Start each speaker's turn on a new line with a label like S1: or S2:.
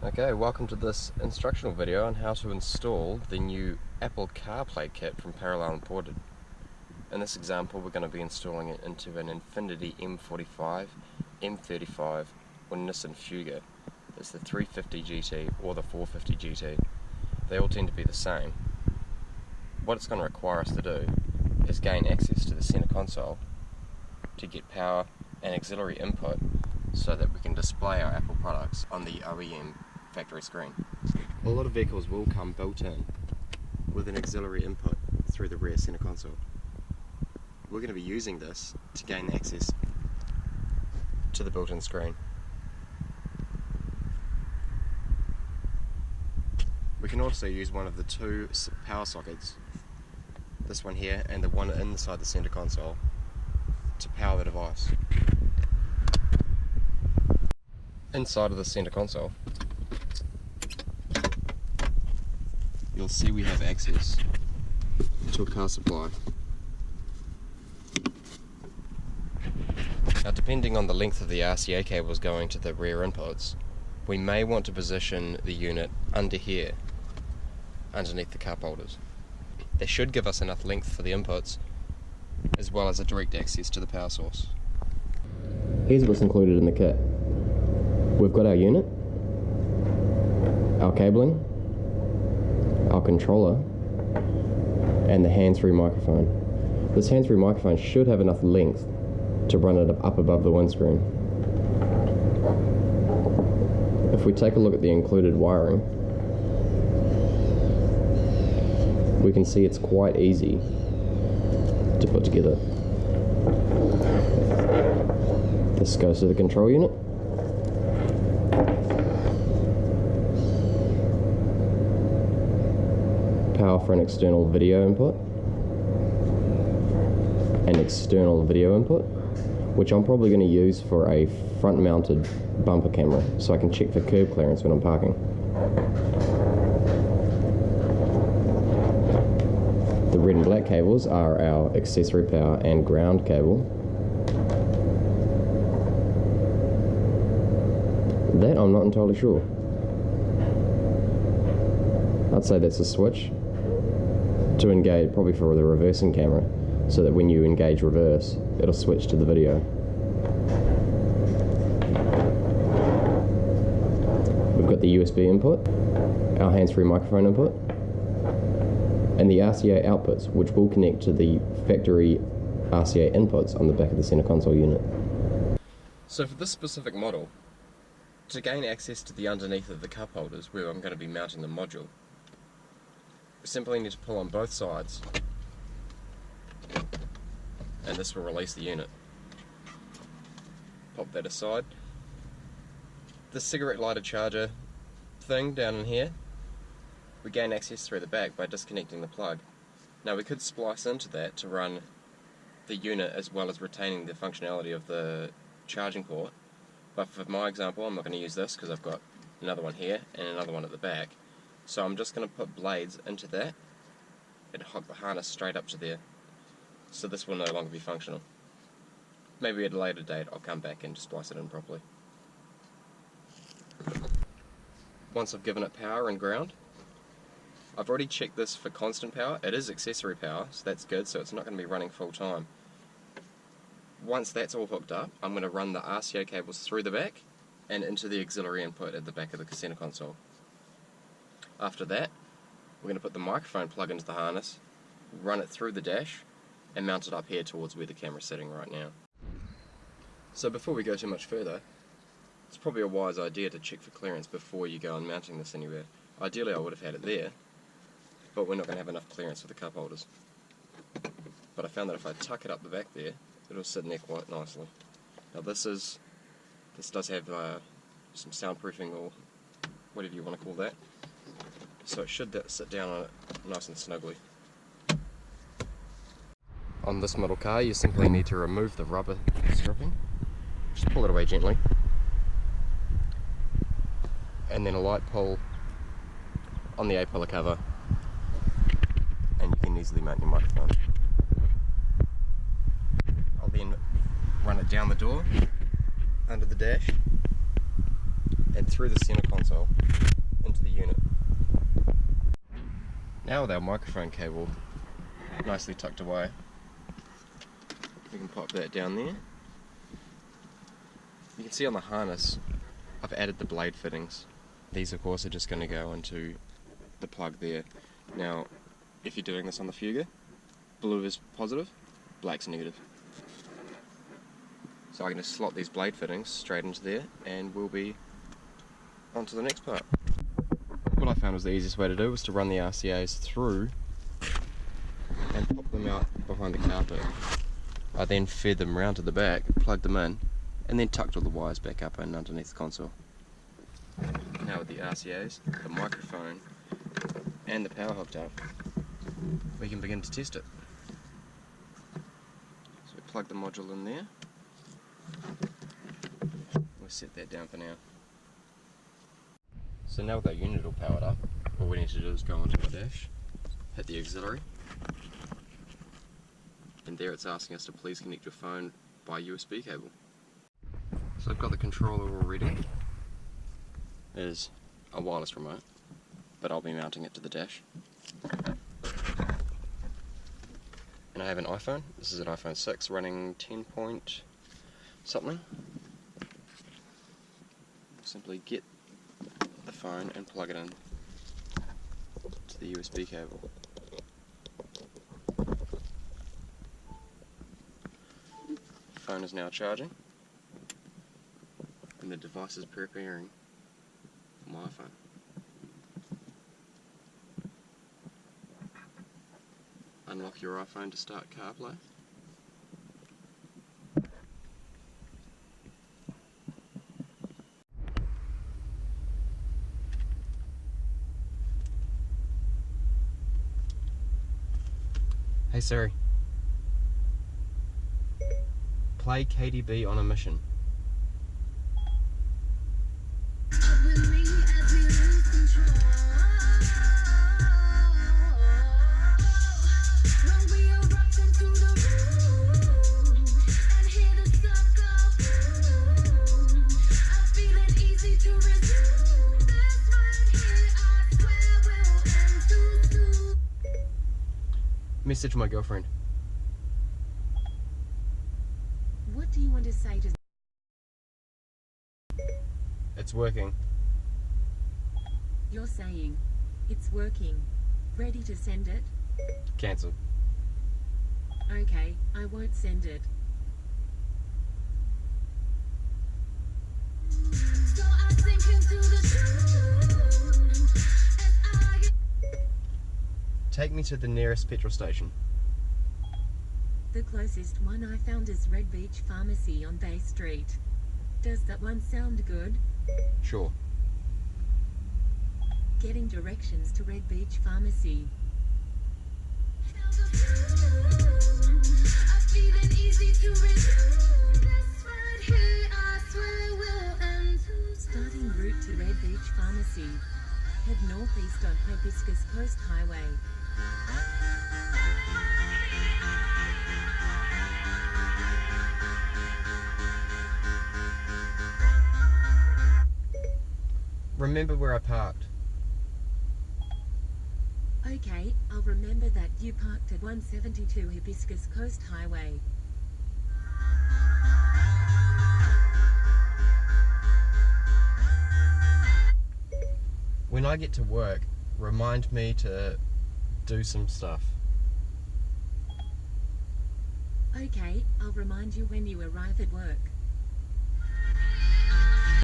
S1: Okay, welcome to this instructional video on how to install the new Apple CarPlay kit from Parallel Imported. In this example, we're going to be installing it into an Infiniti M45, M35 or Nissan Fuga. It's the 350 GT or the 450 GT. They all tend to be the same. What it's going to require us to do is gain access to the center console to get power and auxiliary input so that we can display our Apple products on the OEM factory screen. A lot of vehicles will come built in with an auxiliary input through the rear center console. We're going to be using this to gain access to the built-in screen. We can also use one of the two power sockets, this one here and the one inside the center console, to power the device. Inside of the center console, you'll see we have access to a power supply. Now, depending on the length of the RCA cables going to the rear inputs, we may want to position the unit under here, underneath the cup holders. They should give us enough length for the inputs, as well as a direct access to the power source. Here's what's included in the kit. We've got our unit, our cabling, our controller, and the hands-free microphone. This hands-free microphone should have enough length to run it up above the windscreen. If we take a look at the included wiring, we can see it's quite easy to put together. This goes to the control unit. Power for an external video input, an external video input, which I'm probably going to use for a front-mounted bumper camera so I can check for curb clearance when I'm parking. The red and black cables are our accessory power and ground cable. That I'm not entirely sure. I'd say that's a switch to engage, probably for the reversing camera, so that when you engage reverse, it'll switch to the video. We've got the USB input, our hands-free microphone input, and the RCA outputs, which will connect to the factory RCA inputs on the back of the center console unit. So for this specific model, to gain access to the underneath of the cup holders where I'm going to be mounting the module, we simply need to pull on both sides, and this will release the unit. Pop that aside. The cigarette lighter charger thing down in here, we gain access through the back by disconnecting the plug. Now, we could splice into that to run the unit as well as retaining the functionality of the charging port, but for my example I'm not going to use this because I've got another one here and another one at the back. So I'm just going to put blades into that and hook the harness straight up to there. So this will no longer be functional. Maybe at a later date I'll come back and splice it in properly. Once I've given it power and ground, I've already checked this for constant power. It is accessory power, so that's good, so it's not going to be running full time. Once that's all hooked up, I'm going to run the RCA cables through the back and into the auxiliary input at the back of the center console. After that, we're going to put the microphone plug into the harness, run it through the dash, and mount it up here towards where the camera's sitting right now. So before we go too much further, it's probably a wise idea to check for clearance before you go on mounting this anywhere. Ideally I would have had it there, but we're not going to have enough clearance for the cup holders. But I found that if I tuck it up the back there, it'll sit in there quite nicely. Now this does have some soundproofing or whatever you want to call that, so it should sit down on it nice and snugly. On this model car you simply need to remove the rubber stripping, just pull it away gently, and then a light pull on the A-pillar cover and you can easily mount your microphone. I'll then run it down the door, under the dash, and through the center console into the unit. Now with our microphone cable nicely tucked away, we can pop that down there. You can see on the harness I've added the blade fittings. These of course are just going to go into the plug there. Now if you're doing this on the Fuga, blue is positive, black's negative. So I can just slot these blade fittings straight into there and we'll be on to the next part. What I found was the easiest way to do was to run the RCAs through and pop them out behind the carpet. I then fed them round to the back, plugged them in, and then tucked all the wires back up and underneath the console. Now with the RCAs, the microphone and the power hooked up, we can begin to test it. So we plug the module in there. We'll set that down for now. So now with our unit all powered up, all we need to do is go onto the dash, hit the auxiliary, and there it's asking us to please connect your phone by USB cable. So I've got the controller all ready. It is a wireless remote, but I'll be mounting it to the dash. And I have an iPhone. This is an iPhone 6 running 10 point something. Simply get the phone and plug it in to the USB cable. The phone is now charging and the device is preparing for my iPhone. Unlock your iPhone to start CarPlay. Hey Siri, play KDB on a mission. Message my girlfriend.
S2: What do you want to say to...
S1: It's working.
S2: You're saying, it's working. Ready to send it?
S1: Cancel.
S2: Okay, I won't send it. So I sink into the
S1: Take me to the nearest petrol station.
S2: The closest one I found is Red Beach Pharmacy on Bay Street. Does that one sound good?
S1: Sure.
S2: Getting directions to Red Beach Pharmacy. Starting route to Red Beach Pharmacy. Head northeast on Hibiscus Coast Highway.
S1: Remember where I parked.
S2: Okay, I'll remember that you parked at 172 Hibiscus Coast Highway.
S1: When I get to work, remind me to do some stuff.
S2: Okay, I'll remind you when you arrive at work.